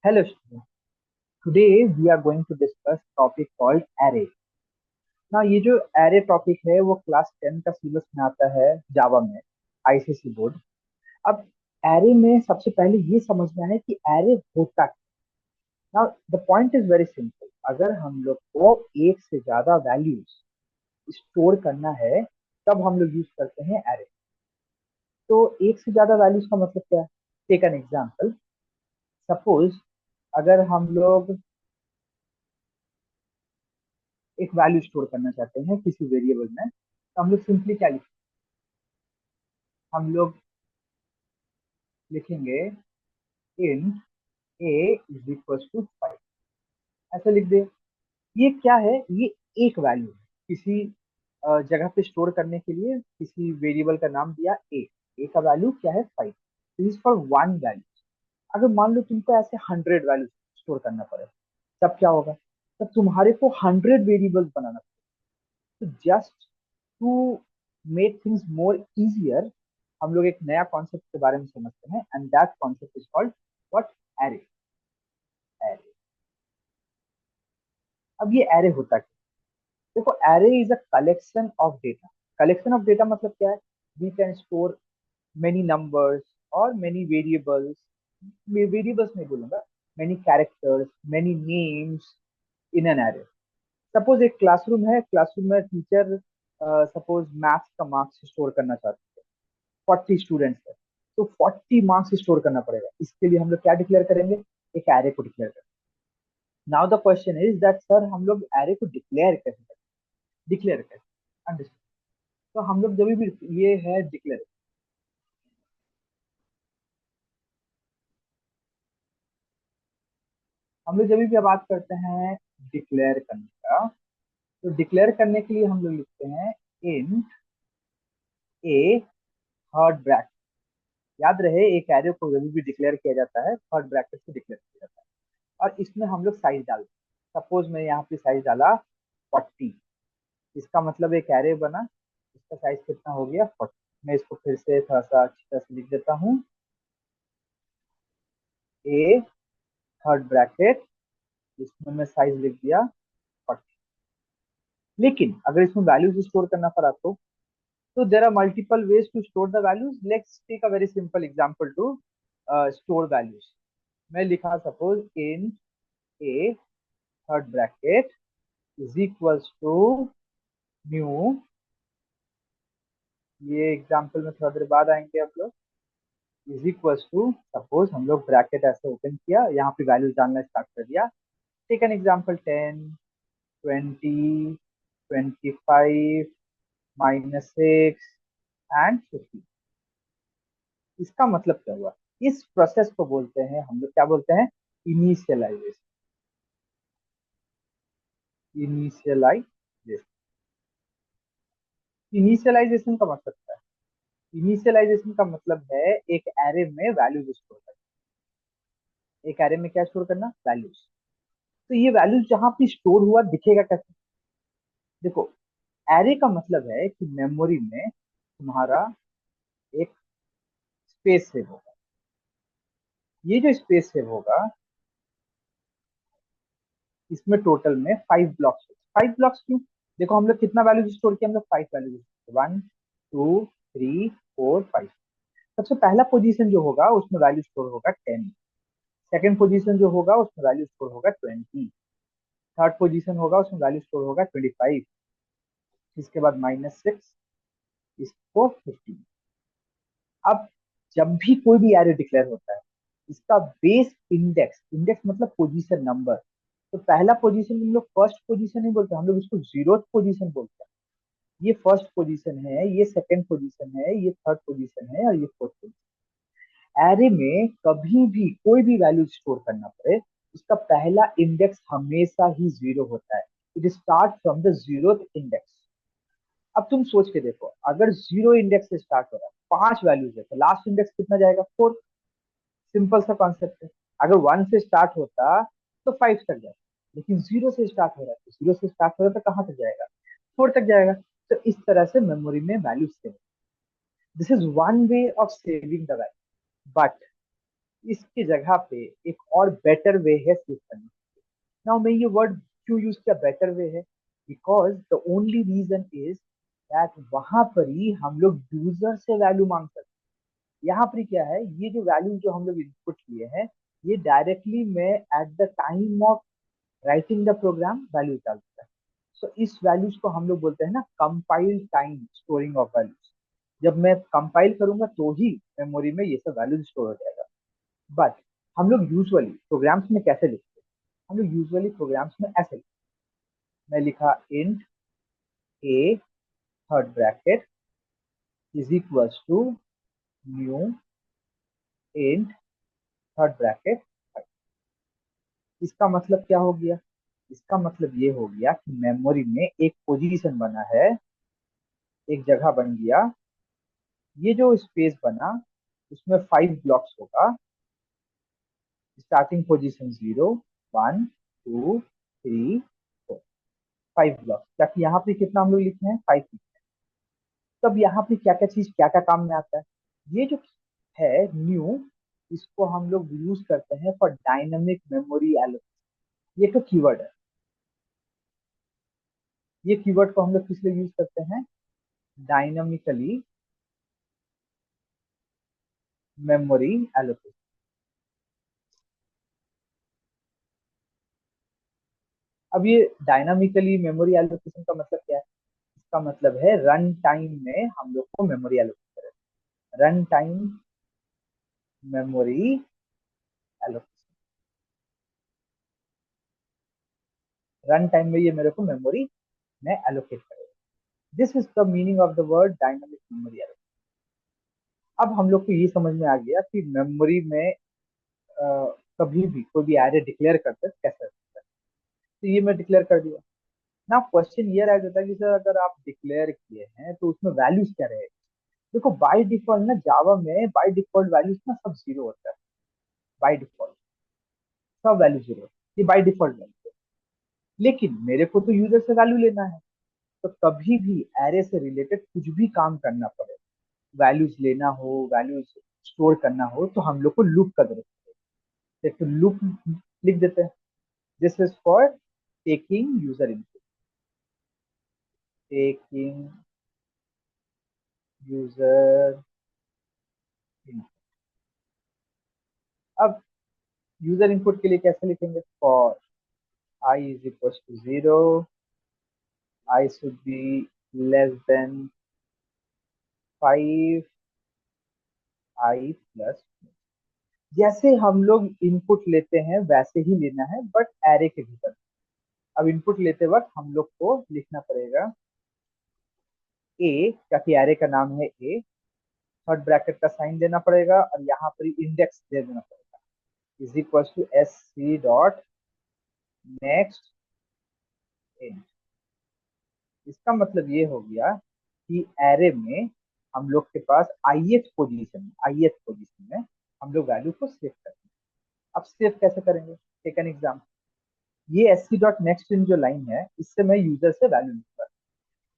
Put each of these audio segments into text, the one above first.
Hello students. Today we are going to discuss topic called array. ना ये जो array topic है वो क्लास 10 का सिलेबस में आता है जावा में, आईसीएसई बोर्ड। अब array में सबसे पहले ये समझना है कि array होता क्या। ना the point is very simple. अगर हम लोग को एक से ज्यादा वैल्यूज स्टोर करना है तब हम लोग यूज करते हैं array। तो एक से ज्यादा वैल्यूज का मतलब क्या है? Take an example. सपोज अगर हम लोग एक वैल्यू स्टोर करना चाहते हैं किसी वेरिएबल में, तो हम लोग सिंपली क्या लिखेंगे? हम लोग लिखेंगे int a is equal to 5। ऐसे लिख दे। ये क्या है? ये एक वैल्यू है किसी जगह पे स्टोर करने के लिए। किसी वेरिएबल का नाम दिया ए। ए का वैल्यू क्या है? 5। This is for one value. अगर मान लो तुमको ऐसे 100 वैल्यू स्टोर करना पड़े, तब क्या होगा? तब तुम्हारे को 100 वेरिएबल्स बनाना पड़ेगा। तो just to make things more easier, हम लोग एक नया कॉन्सेप्ट के बारे में समझते हैं, and that concept is called what? Array. Array. अब ये एरे होता क्या? देखो, array is a collection of data. Collection of data मतलब क्या है? We can store many numbers और मेनी वेरिएबल्स। वेरिएबल्स नहीं बोलूंगा, many characters, many names in an array. Suppose एक क्लासरूम है, क्लासरूम में टीचर सपोज मैथ्स का मार्क्स स्टोर करना चाहते हैं। 40 स्टूडेंट्स है, तो 40 मार्क्स स्टोर करना पड़ेगा। इसके लिए हम लोग क्या डिक्लेयर करेंगे? एक एरे को डिक्लेयर करेंगे। Now the question is that sir, हम लोग एरे को डिक्लेयर कैसे करें? डिक्लेयर कैसे? अंडरस्टैंड? तो हम लोग जब भी ये है डिक्लेयर, हम लोग जब भी बात करते हैं डिक्लेयर करने का, तो डिक्लेयर करने के लिए हम लोग लिखते हैं इंट ए थर्ड ब्रैकेट। याद रहे, एक एरे को जब भी डिक्लेयर किया जाता है थर्ड ब्रैकेट से डिक्लेयर किया जाता है, और इसमें हम लोग साइज डालते हैं। सपोज मैं यहाँ पे साइज डाला 40। इसका मतलब एक एरे बना। इसका साइज कितना हो गया? 40। मैं इसको फिर से थोड़ा सा अच्छी तरह से लिख देता हूँ। ए थर्ड ब्रैकेट, इसमें मैं साइज लिख दिया 40। लेकिन अगर इसमें वैल्यूज स्टोर करना पड़ा तो there are multiple ways to store the values. Let's take a very simple example to store values. मैं लिखा suppose int a third bracket is equals to new. ये एग्जांपल में थोड़ा देर बाद आएंगे आप लोग। इज इक्वल्स टू, सपोज हम लोग ब्रैकेट ऐसे ओपन किया, यहाँ पे वैल्यूज डालना स्टार्ट कर दिया। Take an example 10, 20, 25, -6 and 50। इसका मतलब क्या हुआ? इस प्रोसेस को बोलते हैं, हम लोग क्या बोलते हैं? इनिशियलाइजेशन। इनिशियलाइजेशन। इनिशियलाइजेशन का मतलब क्या है? इनिशियलाइजेशन का मतलब है एक एरे में वैल्यूज स्टोर करना। एक एरे में क्या स्टोर करना? वैल्यूज। तो ये वैल्यूज जहां पे स्टोर हुआ दिखेगा कैसे? देखो, एरे का मतलब है कि मेमोरी में तुम्हारा एक स्पेस सेव होगा। ये जो स्पेस सेव होगा, इसमें टोटल में 5 ब्लॉक्स। 5 ब्लॉक्स क्यों? देखो, हम लोग कितना वैल्यूज स्टोर किया? हम लोग 5 वैल्यूज। 1, 2, 3, 4, 5। सबसे पहला पोजीशन जो होगा उसमें वैल्यू स्टोर होगा 10। सेकंड पोजीशन जो होगा उसमें वैल्यू स्टोर होगा 20। थर्ड पोजीशन होगा उसमें वैल्यू स्टोर होगा 25। इसके बाद -6, इसको 15। अब जब भी कोई भी एरे डिक्लेयर होता है, इसका बेस इंडेक्स, इंडेक्स मतलब पोजीशन नंबर। तो पहला पोजीशन हम लोग फर्स्ट पोजीशन नहीं बोलते, हम लोग इसको जीरोथ पोजीशन बोलते हैं। ये फर्स्ट पोजीशन है, ये सेकंड पोजीशन है, ये थर्ड पोजीशन है, और ये फोर्थ पोजीशन। एरे में कभी भी कोई भी वैल्यू स्टोर करना पड़े, उसका पहला इंडेक्स हमेशा ही जीरो होता है। It start from the zeroth index. अब तुम सोच के देखो, अगर जीरो इंडेक्स से स्टार्ट हो रहा है, 5 वैल्यूज है, तो लास्ट इंडेक्स कितना जाएगा? 4। सिंपल सा कॉन्सेप्ट है। अगर 1 से स्टार्ट होता तो 5 तक जाएगा, लेकिन जीरो से स्टार्ट हो रहा है, तो जीरो से स्टार्ट हो रहा है तो कहाँ तक जाएगा? 4 तक जाएगा। तो इस तरह से मेमोरी में value save. This is one way of saving the value. But इसकी जगह पे एक और बेटर वे है सेव करने। नाउ मैं ये वर्ड क्यों यूज किया बेटर वे है, because the only reason is that वहां पर ही हम लोग यूजर से वैल्यू मांग सकते हैं। यहाँ पर क्या है, ये जो वैल्यू जो हम लोग इनपुट किए हैं, ये डायरेक्टली मैं at the time of writing the program value डालता है। सो इस वैल्यूज को हम लोग बोलते हैं ना compile time storing of values. जब मैं कंपाइल करूंगा तो ही मेमोरी में ये सब वैल्यूज स्टोर हो जाएगा। बट हम लोग यूजुअली प्रोग्राम्स में कैसे लिखते हैं, हम लोग यूजुअली प्रोग्राम्स में ऐसे लिखते हैं। मैं लिखा int a third bracket is equals to new int third bracket. इसका मतलब क्या हो गया, इसका मतलब ये हो गया कि मेमोरी में एक पोजीशन बना है, एक जगह बन गया। ये जो स्पेस बना उसमें 5 ब्लॉक्स होगा। स्टार्टिंग पोजीशन 0, 1, 2, 3, 4, 5 ब्लॉक्स, ताकि यहाँ पे कितना हम लोग लिखे हैं 5। तब यहाँ पे क्या क्या चीज क्या क्या काम में आता है, ये जो है न्यू, इसको हम लोग यूज करते हैं फॉर डायनेमिक मेमोरी एलोकेशन। ये तो कीवर्ड है। ये कीवर्ड को हम लोग किस लिए यूज करते हैं, डायनामिकली मेमोरी एलोकेशन। अब ये डायनामिकली मेमोरी एलोकेशन का मतलब क्या है, इसका मतलब है रन टाइम में हम लोग को मेमोरी एलोकेट करें। Run time memory allocation, run time में ये मेरे को मेमोरी में एलोकेट करेगा। This is the meaning of the word dynamic memory allocation. अब हम लोग को ये समझ में आ गया कि मेमोरी में कभी भी कोई भी एरे डिक्लेयर करते कैसे करते हैं। तो ये मैं डिक्लेयर कर दिया। ना क्वेश्चन ये रह जाता है कि सर अगर आप डिक्लेयर किए हैं तो उसमें वैल्यूज क्या रहेगा। देखो बाय डिफॉल्ट ना जावा में बाय डिफॉल्ट वैल्यूज ना सब जीरो होता है। बाय डिफॉल्ट सब वैल्यू जीरो, ये बाय डिफॉल्ट वैल्यू है। लेकिन मेरे को तो यूजर से वैल्यू लेना है, तो कभी भी एरे से रिलेटेड कुछ भी काम करना पड़े, वैल्यूज लेना हो, वैल्यूज स्टोर करना हो, तो हम लोग को लूप का जरूरत है। तो लूप लिख देते हैं। This is for taking user input, taking user input. अब यूजर इनपुट के लिए कैसे लिखेंगे, for I is equal to 0, I should be less than 5, I plus. जैसे हम लोग इनपुट लेते हैं वैसे ही लेना है, बट एरे के भीतर। अब इनपुट लेते वक्त हम लोग को लिखना पड़ेगा ए, क्योंकि एरे का नाम है ए। थर्ड ब्रैकेट का साइन देना पड़ेगा और यहाँ पर इंडेक्स दे देना पड़ेगा, is equal to s c dot next int. इसका मतलब ये हो गया कि एरे में हम लोग के पास आईएथ पोजीशन में हम लोग वैल्यू को सेव करेंगे। अब सेव कैसे करेंगे, टेक एन एग्जाम्पल। ये एस सी डॉट नेक्स्ट इन जो लाइन है, इससे मैं यूजर से वैल्यू लूंगा।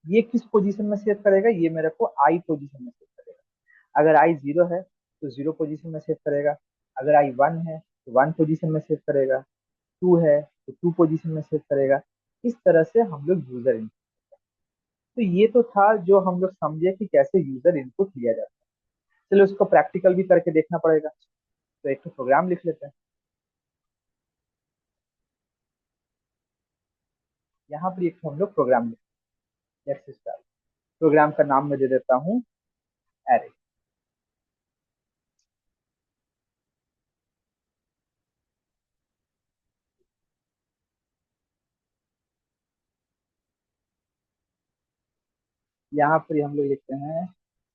ये किस पोजीशन में सेव करेगा, ये मेरे को आई पोजीशन में सेव करेगा। अगर आई 0 है तो 0 पोजीशन में सेव करेगा, अगर आई 1 है तो 1 पोजीशन में सेव करेगा, 2 है तो 2 पोजीशन में सेव करेगा। इस तरह से हम लोग यूजर इनपुट। तो ये तो था जो हम लोग समझे कि कैसे यूजर इनपुट लिया जाता है। चलो उसको प्रैक्टिकल भी करके देखना पड़ेगा। तो एक तो प्रोग्राम लिख लेते हैं। यहाँ पर एक हम लोग प्रोग्राम लिख, प्रोग्राम का नाम मैं दे देता हूँ एरे। यहाँ पर हम लोग लिखते हैं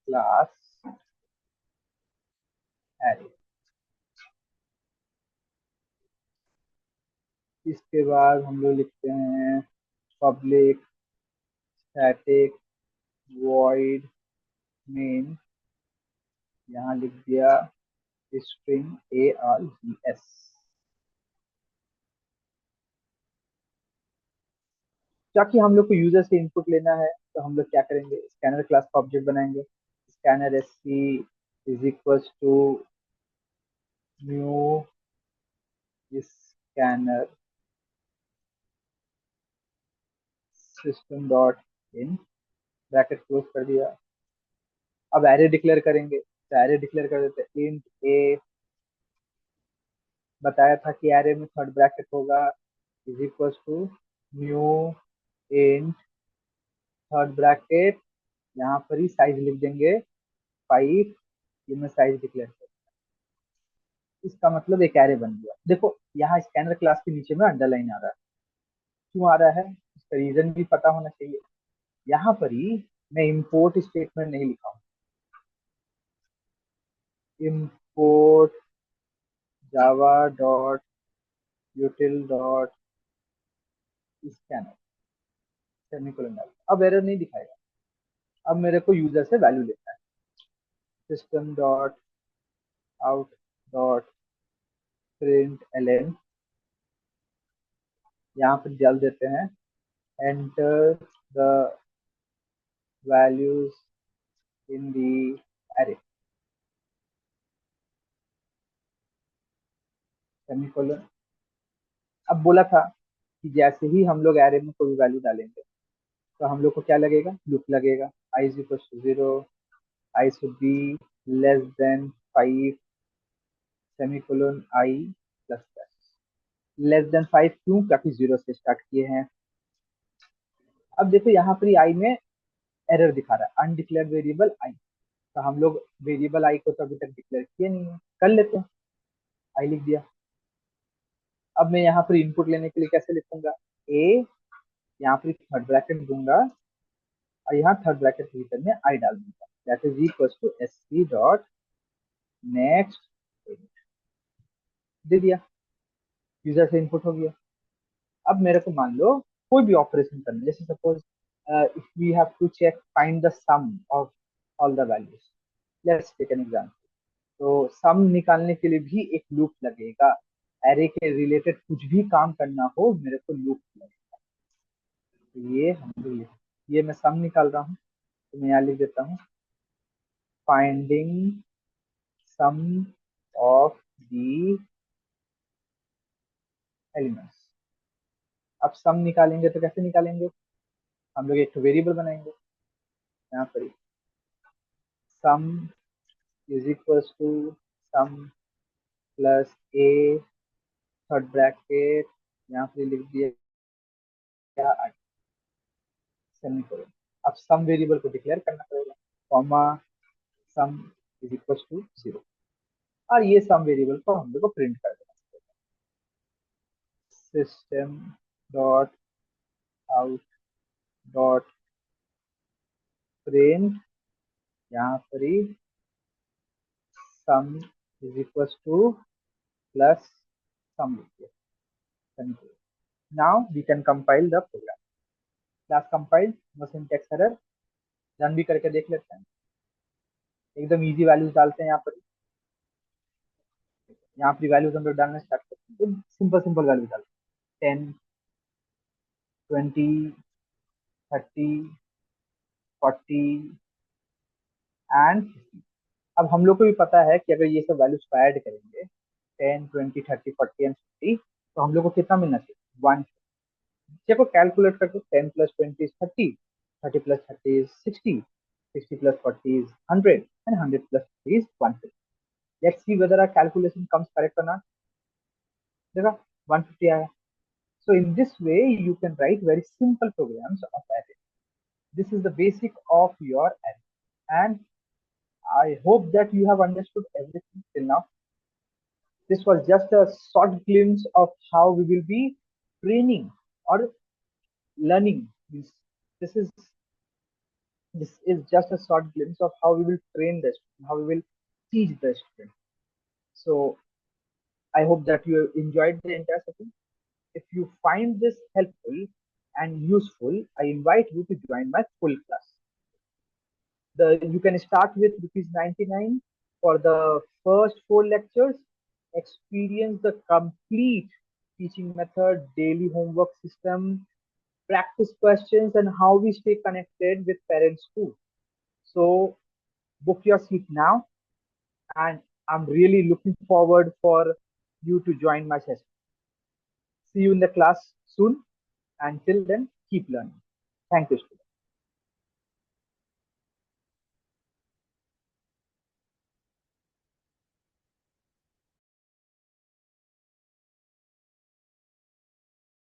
क्लास एरे। इसके बाद हम लोग लिखते हैं पब्लिक स्टैटिक वॉइड मेन, यहाँ लिख दिया string A R G S. ताकि हम लोग को यूजर से इनपुट लेना है तो हम लोग क्या करेंगे, स्कैनर क्लास का ऑब्जेक्ट बनाएंगे। Scanner s c is equal to new scanner system dot in, bracket close कर दिया। अब एरे डिक्लेयर करेंगे, तो एरे डिक्लेयर कर देते हैं इंट ए, बताया था कि एरे में थर्ड ब्रैकेट होगा, is equal to new int third bracket, यहाँ पर ही साइज लिख देंगे 5, ये मैं साइज डिक्लेयर कर, इसका मतलब एक एरे बन गया। देखो यहाँ स्कैनर क्लास के नीचे में अंडरलाइन आ रहा है, क्यों आ रहा है इसका रीजन भी पता होना चाहिए। यहाँ पर ही मैं इंपोर्ट स्टेटमेंट नहीं लिखा हूँ, import Java dot यूटिल dot scanner semicolon डाल, अब एरर नहीं दिखाएगा। अब मेरे को यूजर से वैल्यू लेना है, system dot out dot print L, यहाँ पर डाल देते हैं enter the values in the array semicolon. अब बोला था कि जैसे ही हम लोग एरे में कोई वैल्यू डालेंगे तो हम लोग को क्या लगेगा, लूप लगेगा, i is equal to 0, I should be less than 5 semicolon i plus plus. Less than 5 क्यों, क्योंकि 0 से स्टार्ट किए हैं। अब देखो यहाँ पर आई में एरर दिखा रहा है, अनडिक्लेयर्ड वेरिएबल आई, तो हम लोग वेरिएबल आई को तो अभी तक डिक्लेयर किए नहीं है, कर लेते हैं, आई लिख दिया। अब मैं यहाँ पर इनपुट लेने के लिए कैसे लिखूंगा, ए, यहाँ पर थर्ड ब्रैकेट दूंगा और यहाँ थर्ड ब्रैकेट के भीतर में आई डाल दूंगा, that is equal to s c dot next, दे दिया, यूजर से इनपुट हो गया। अब मेरे को मान लो कोई भी ऑपरेशन करना है, जैसे suppose if we have to check find the sum of all the values, let's take an example, तो सम निकालने के लिए भी एक लूप लगेगा, एरे के रिलेटेड कुछ भी काम करना हो मेरे को लूप लगेगा। तो ये हम लोग, ये मैं सम निकाल रहा हूँ, तो मैं यहाँ लिख देता हूँ finding sum of the elements. अब सम निकालेंगे तो कैसे निकालेंगे, हम लोग एक वेरिएबल बनाएंगे, यहाँ पर sum is equal to sum plus a third bracket, यहाँ पे लिख दिया सेमीकोलन। अब सम वेरिएबल को डिक्लेयर करना पड़ेगा, comma sum is equal to 0, और ये सम वेरिएबल को हम लोग को प्रिंट कर देना पड़ेगा, system dot out dot print, यहाँ पर ही sum is equal to plus sum लिख दिया semicolon. Now we can compile the program, class compile, no syntax error, run भी करके देख लेते हैं। एकदम इजी वैल्यूज डालते हैं यहाँ पर, यहाँ पर वैल्यूज हम लोग डालना स्टार्ट करते हैं, सिंपल सिंपल वैल्यू डालते हैं, 10 20 30 40 एंड 50। अब हम लोग को भी पता है कि अगर ये सब वैल्यूज को ऐड करेंगे 10 20 30 40 एंड 50, तो हम लोग को कितना मिलना चाहिए, 1। देखो कैलकुलेट करके 10 plus 20 is 30, 30 plus 30 is 60, 60 plus 40 is 100 and 100 plus 30 is 150। Let's see whether our calculation comes correct और नॉट। देखा 150 आया। So in this way you can write very simple programs of array. This is the basic of your array, and I hope that you have understood everything till now. This was just a short glimpse of how we will be training or learning. This is this is just a short glimpse of how we will train the student, how we will teach the student. So I hope that you enjoyed the entire session. If you find this helpful and useful, I invite you to join my full class. You can start with rupees 99 for the first 4 lectures. Experience the complete teaching method, daily homework system, practice questions, and how we stay connected with parents too. So book your seat now, and I'm really looking forward for you to join my session. See you in the class soon. Until then, keep learning. Thank you, students.